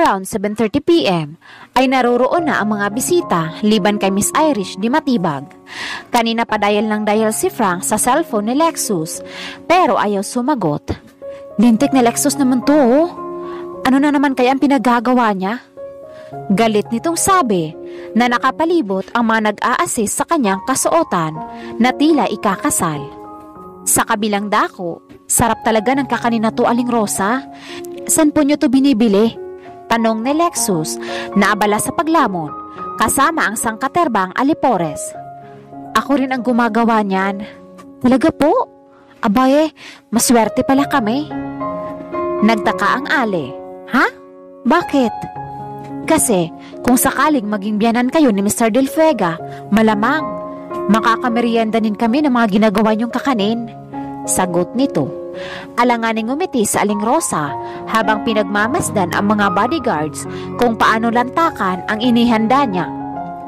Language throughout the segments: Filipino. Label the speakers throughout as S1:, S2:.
S1: around 7:30 p.m. ay naroroon na ang mga bisita liban kay Miss Irish di matibag. Kanina pa dial si Frank sa cellphone ni Lexus pero ayaw sumagot. Lintik na Lexus naman to oh. Ano na naman kaya ang pinagagawa niya? Galit nitong sabi na nakapalibot ang mga nag-a-assist sa kanyang kasuotan na tila ikakasal. Sa kabilang dako, sarap talaga ng kakanin na to, Aling Rosa. San po nyo to binibili? Tanong ni Lexus na abala sa paglamon kasama ang sangkaterbang Alipores. Ako rin ang gumagawa niyan. Talaga po? Abaye, maswerte pala kami. Nagtaka ang Ale. Ha? Bakit? Kasi kung sakaling maging biyanan kayo ni Mr. Del Fuega, malamang makakamerienda din kami ng mga ginagawa niyong kakanin. Sagot nito. Alanganing ngumiti sa Aling Rosa habang pinagmamasdan ang mga bodyguards kung paano lantakan ang inihanda niya.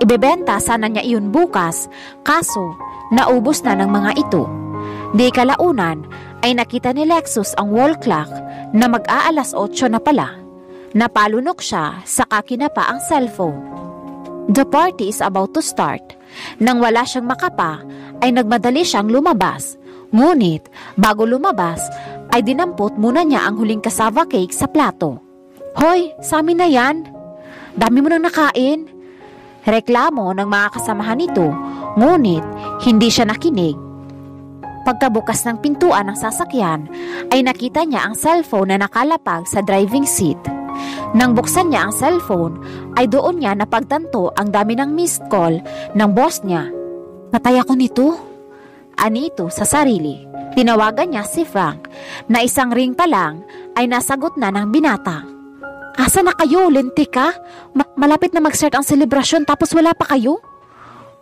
S1: Ibebenta sana niya iyon bukas, kaso naubos na ng mga ito. Di kalaunan ay nakita ni Lexus ang wall clock na mag-aalas 8 na pala. Napalunok siya sa kakinapa ang cellphone. The party is about to start. Nang wala siyang makapa ay nagmadali siyang lumabas. Ngunit bago lumabas ay dinampot muna niya ang huling cassava cake sa plato. Hoy, sa amin na yan. Dami mo nang nakain. Reklamo ng mga kasamahan nito, ngunit hindi siya nakinig. Pagkabukas ng pintuan ng sasakyan ay nakita niya ang cellphone na nakalapag sa driving seat. Nang buksan niya ang cellphone ay doon niya napagtanto ang dami ng missed call ng boss niya. Patay ako nito. Anito sa sarili. Tinawagan niya si Frank na isang ring pa lang ay nasagot na ng binata. Asa na kayo, lintik ka? Malapit na mag-start ang selebrasyon tapos wala pa kayo?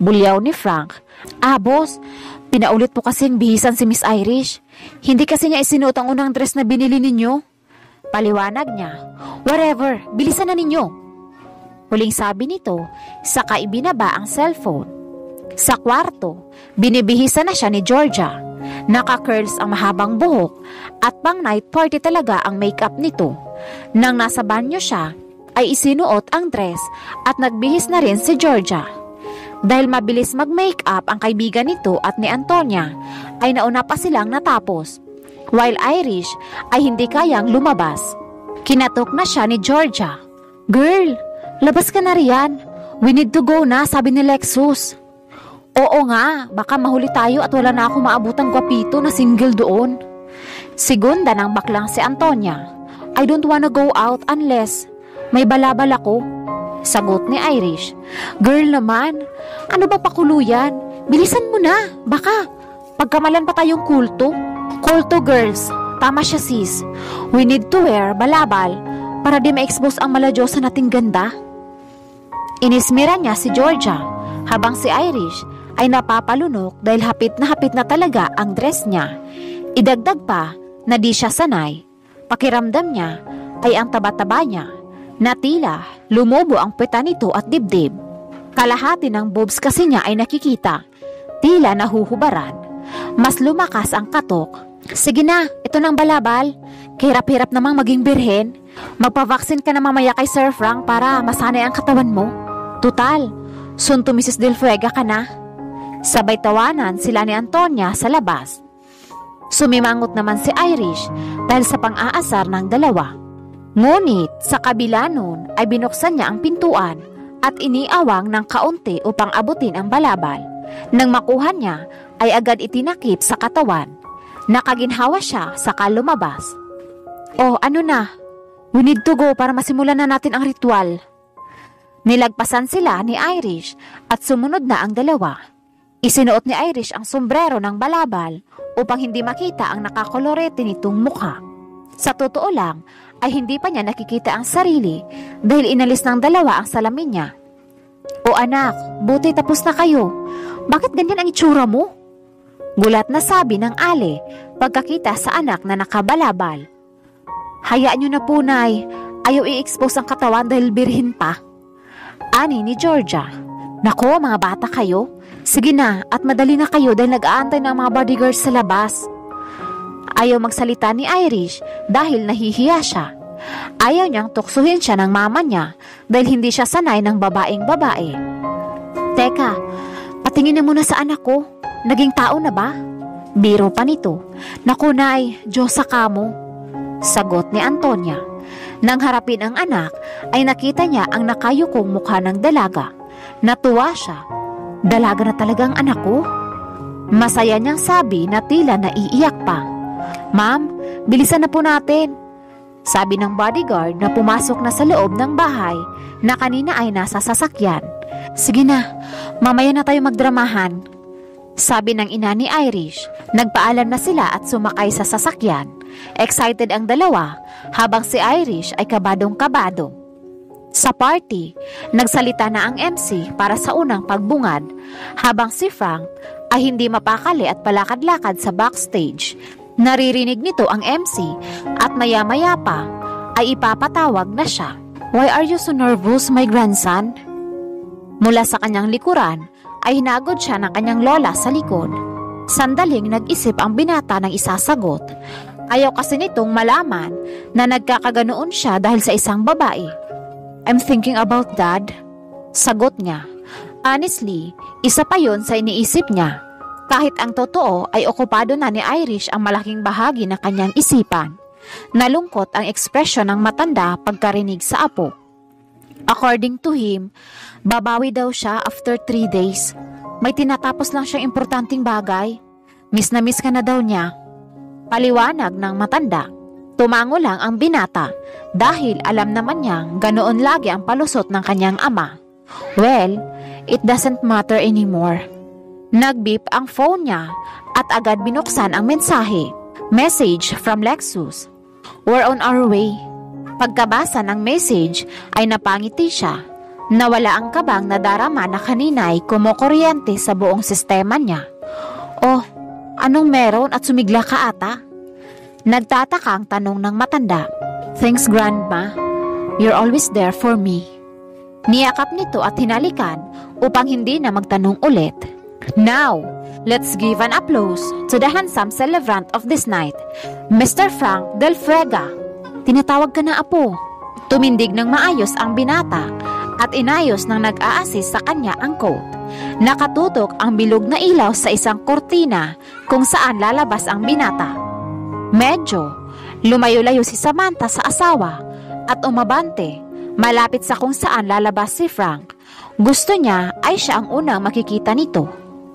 S1: Bulyaw ni Frank. Boss, pinaulit po kasing bihisan si Miss Irish. Hindi kasi niya isinuot ang unang dress na binili ninyo. Paliwanag niya. Whatever, bilisan na ninyo. Huling sabi nito, saka ibinaba ang cellphone. Sa kwarto, binibihisan na siya ni Georgia. Naka-curls ang mahabang buhok at pang night party talaga ang makeup nito. Nang nasa banyo siya, ay isinuot ang dress at nagbihis na rin si Georgia. Dahil mabilis mag-makeup ang kaibigan nito at ni Antonia, ay nauna pa silang natapos. While Irish ay hindi kayang lumabas. Kinatok na siya ni Georgia. Girl, labas ka na riyan. We need to go na, sabi ni Lexus. Oo nga, baka mahuli tayo at wala na akong maabutang gwapito na single doon. Segunda ng baklang si Antonia. I don't wanna go out unless may balabal ako. Sagot ni Irish. Girl naman, ano ba pakuluyan? Bilisan mo na, baka pagkamalan pa tayong kulto. Kulto girls, tama siya sis. We need to wear balabal para di ma-expose ang maladyosa nating ganda. Inismira niya si Georgia habang si Irish ay napapalunok dahil hapit na talaga ang dress niya. Idagdag pa na di siya sanay. Pakiramdam niya ay ang taba-taba niya na tila lumubo ang puweta nito at dibdib. Kalahati ng boobs kasi niya ay nakikita. Tila nahuhubaran. Mas lumakas ang katok. Sige na, ito ng balabal. Kahirap-hirap namang maging birhen. Magpavaksin ka na mamaya kay Sir Frank para masanay ang katawan mo. Tutal, soon to Mrs. Del Fuega ka na. Sabay tawanan sila ni Antonia sa labas. Sumimangot naman si Irish dahil sa pang-aasar ng dalawa. Ngunit sa kabila nun ay binuksan niya ang pintuan at iniawang ng kaunti upang abutin ang balabal. Nang makuha niya ay agad itinakip sa katawan. Nakaginhawa siya saka lumabas. Oh, ano na? We need to go para masimulan na natin ang ritual. Nilagpasan sila ni Irish at sumunod na ang dalawa. Isinuot ni Irish ang sombrero ng balabal upang hindi makita ang nakakolorete nitong mukha. Sa totoo lang ay hindi pa niya nakikita ang sarili dahil inalis ng dalawa ang salamin niya. O anak, buti tapos na kayo. Bakit ganyan ang itsura mo? Gulat na sabi ng Ale pagkakita sa anak na nakabalabal. Hayaan niyo na po, Nay. Ayaw i-expose ang katawan dahil birhin pa. Ani ni Georgia. Nako, mga bata kayo. Sige na, at madali na kayo dahil nag-aantay ng mga bodyguards sa labas. Ayaw magsalita ni Irish dahil nahihiya siya. Ayaw niyang tuksuhin siya ng mama niya dahil hindi siya sanay ng babaeng babae. Teka, patingin na muna sa anak ko. Naging tao na ba? Biro pa nito. Naku nay, Diyosa kamo. Sagot ni Antonia. Nang harapin ang anak, ay nakita niya ang nakayukong mukha ng dalaga. Natuwa siya. Dalaga na talagang anak ko? Masaya niyang sabi na tila naiiyak pa. Ma'am, bilisan na po natin. Sabi ng bodyguard na pumasok na sa loob ng bahay na kanina ay nasa sasakyan. Sige na, mamaya na tayo magdramahan. Sabi ng ina ni Irish. Nagpaalam na sila at sumakay sa sasakyan. Excited ang dalawa habang si Irish ay kabadong-kabado. Sa party, nagsalita na ang MC para sa unang pagbungad habang si Frank ay hindi mapakali at palakad-lakad sa backstage. Naririnig nito ang MC at maya-maya pa ay ipapatawag na siya. Why are you so nervous, my grandson? Mula sa kanyang likuran ay hinagod siya ng kanyang lola sa likod. Sandaling nag-isip ang binata ng isasagot. Ayaw kasi nitong malaman na nagkakaganoon siya dahil sa isang babae. I'm thinking about dad. Sagot niya. Honestly, isa pa yun sa iniisip niya. Kahit ang totoo ay okupado na ni Irish ang malaking bahagi ng kanyang isipan. Nalungkot ang ekspresyon ng matanda pagkarinig sa apo. According to him, babawi daw siya after 3 days. May tinatapos lang siyang importanteng bagay. Miss na miss ka na daw niya. Paliwanag ng matanda. Tumango lang ang binata dahil alam naman niyang ganoon lagi ang palusot ng kanyang ama. Well, it doesn't matter anymore. Nag-beep ang phone niya at agad binuksan ang mensahe. Message from Lexus. We're on our way. Pagkabasa ng message ay napangiti siya. Nawala ang kabang na darama na kanina ay kumukuryente sa buong sistema niya. Oh, anong meron at sumigla ka ata? Nagtataka ang tanong ng matanda. Thanks, Grandma. You're always there for me. Niyakap nito at hinalikan upang hindi na magtanong ulit. Now, let's give an applause to the handsome celebrant of this night, Mr. Frank Del Fuego. Tinatawag ka na, apo. Tumindig ng maayos ang binata at inayos ng nag-a-assist sa kanya ang coat. Nakatutok ang bilog na ilaw sa isang kortina kung saan lalabas ang binata. Medyo lumayo-layo si Samantha sa asawa at umabante malapit sa kung saan lalabas si Frank. Gusto niya ay siya ang unang makikita nito.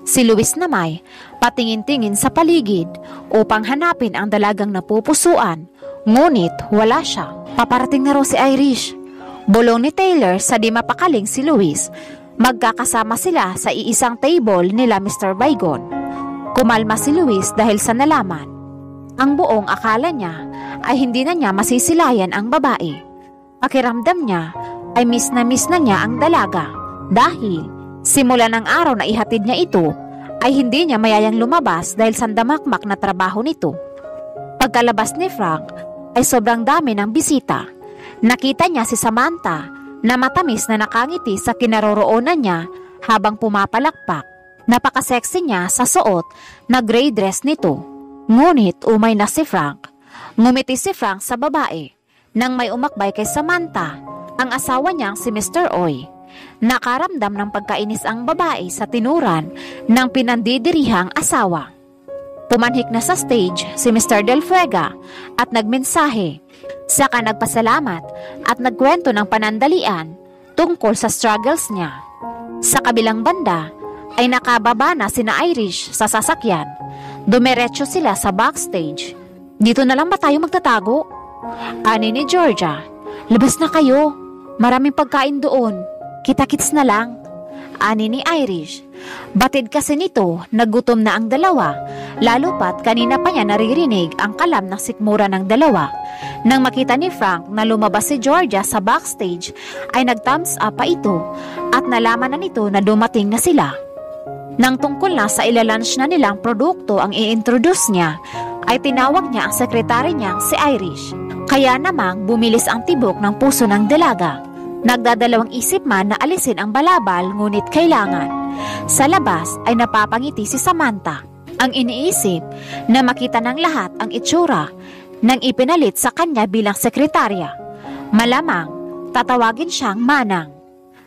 S1: Si Luis namay patingin-tingin sa paligid upang hanapin ang dalagang napupusuan, ngunit wala siya. Paparating na raw si Irish. Bulong ni Taylor sa di mapakaling si Luis. Magkakasama sila sa iisang table nila Mr. Baygon. Kumalma si Luis dahil sa nalaman. Ang buong akala niya ay hindi na niya masisilayan ang babae. Pakiramdam niya ay miss na niya ang dalaga dahil simula ng araw na ihatid niya ito ay hindi niya mayayang lumabas dahil sandamakmak na trabaho nito. Pagkalabas ni Frank ay sobrang dami ng bisita. Nakita niya si Samantha na matamis na nakangiti sa kinaroroonan niya habang pumapalakpak. Napaka-sexy niya sa suot na gray dress nito. Ngunit umay na si Frank. Ngumiti si Frank sa babae nang may umakbay kay Samantha, ang asawa niyang si Mr. Oy. Nakaramdam ng pagkainis ang babae sa tinuran ng pinandidirihang asawa. Pumanhik na sa stage si Mr. Del Fuego at nagmensahe. Saka nagpasalamat at nagkwento ng panandalian tungkol sa struggles niya. Sa kabilang banda ay nakababa na sina Irish sa sasakyan. Dumiretso sila sa backstage. Dito na lang ba tayo magtatago? Ani ni Georgia. Labas na kayo. Maraming pagkain doon. Kita-kits na lang. Ani ni Irish. Batid kasi nito, nagutom na ang dalawa. Lalo pat kanina pa niya naririnig ang kalam ng sikmura ng dalawa. Nang makita ni Frank na lumabas si Georgia sa backstage, ay nag-thumbs up pa ito at nalaman na nito na dumating na sila. Nang tungkol na sa ilalunch na nilang produkto ang i-introduce niya, ay tinawag niya ang sekretary niyang si Irish. Kaya namang bumilis ang tibok ng puso ng dalaga. Nagdadalawang isip man na alisin ang balabal ngunit kailangan. Sa labas ay napapangiti si Samantha. Ang iniisip na makita ng lahat ang itsura nang ipinalit sa kanya bilang sekretarya. Malamang, tatawagin siyang Manang.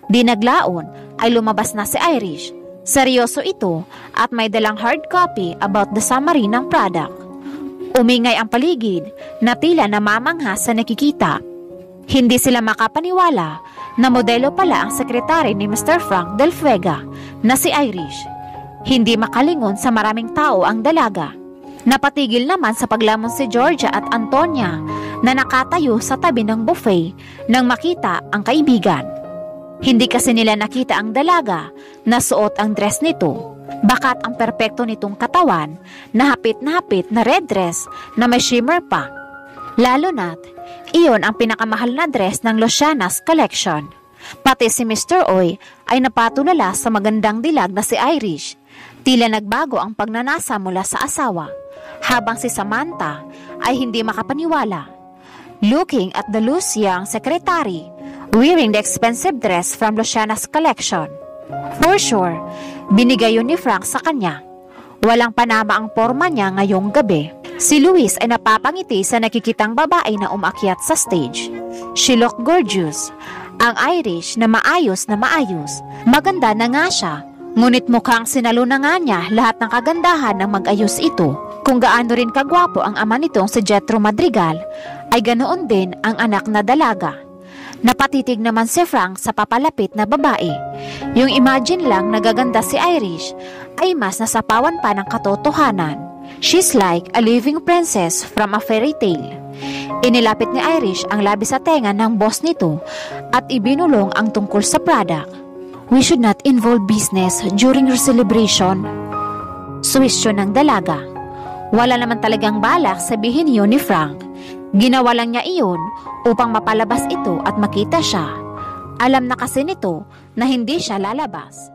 S1: Di naglaon ay lumabas na si Irish. Seryoso ito at may dalang hard copy about the summary ng product. Umingay ang paligid na tila namamangha sa nakikita. Hindi sila makapaniwala na modelo pala ang sekretary ni Mr. Frank Del Fuega na si Irish. Hindi makalingon sa maraming tao ang dalaga. Napatigil naman sa paglamon si Georgia at Antonia na nakatayo sa tabi ng buffet nang makita ang kaibigan. Hindi kasi nila nakita ang dalaga na suot ang dress nito. Bakat ang perpekto nitong katawan na hapit na red dress na may shimmer pa. Lalo na't iyon ang pinakamahal na dress ng Luciana's collection. Pati si Mr. Oy ay napatulala sa magandang dilag na si Irish. Tila nagbago ang pagnanasa mula sa asawa, habang si Samantha ay hindi makapaniwala. Looking at the loose young secretary wearing the expensive dress from Luciana's collection. For sure, binigay yun ni Frank sa kanya. Walang panama ang porma niya ngayong gabi. Si Luis ay napapangiti sa nakikitang babae na umakyat sa stage. She looked gorgeous. Ang Irish na maayos. Maganda na nga siya. Ngunit mukhang sinalo na nga niya lahat ng kagandahan ng mag-ayos ito. Kung gaano rin kagwapo ang ama nitong si Jetro Madrigal, ay ganoon din ang anak na dalaga. Napatitig naman si Frank sa papalapit na babae. Yung imagine lang nagaganda si Irish ay mas nasapawan pa ng katotohanan. She's like a living princess from a fairy tale. Inilapit ni Irish ang labi sa tenga ng boss nito at ibinulong ang tungkol sa product. We should not involve business during your celebration. Suwisyon ng dalaga. Wala naman talagang balak sabihin yun ni Frank. Ginawa lang niya iyon upang mapalabas ito at makita siya. Alam na kasi nito na hindi siya lalabas.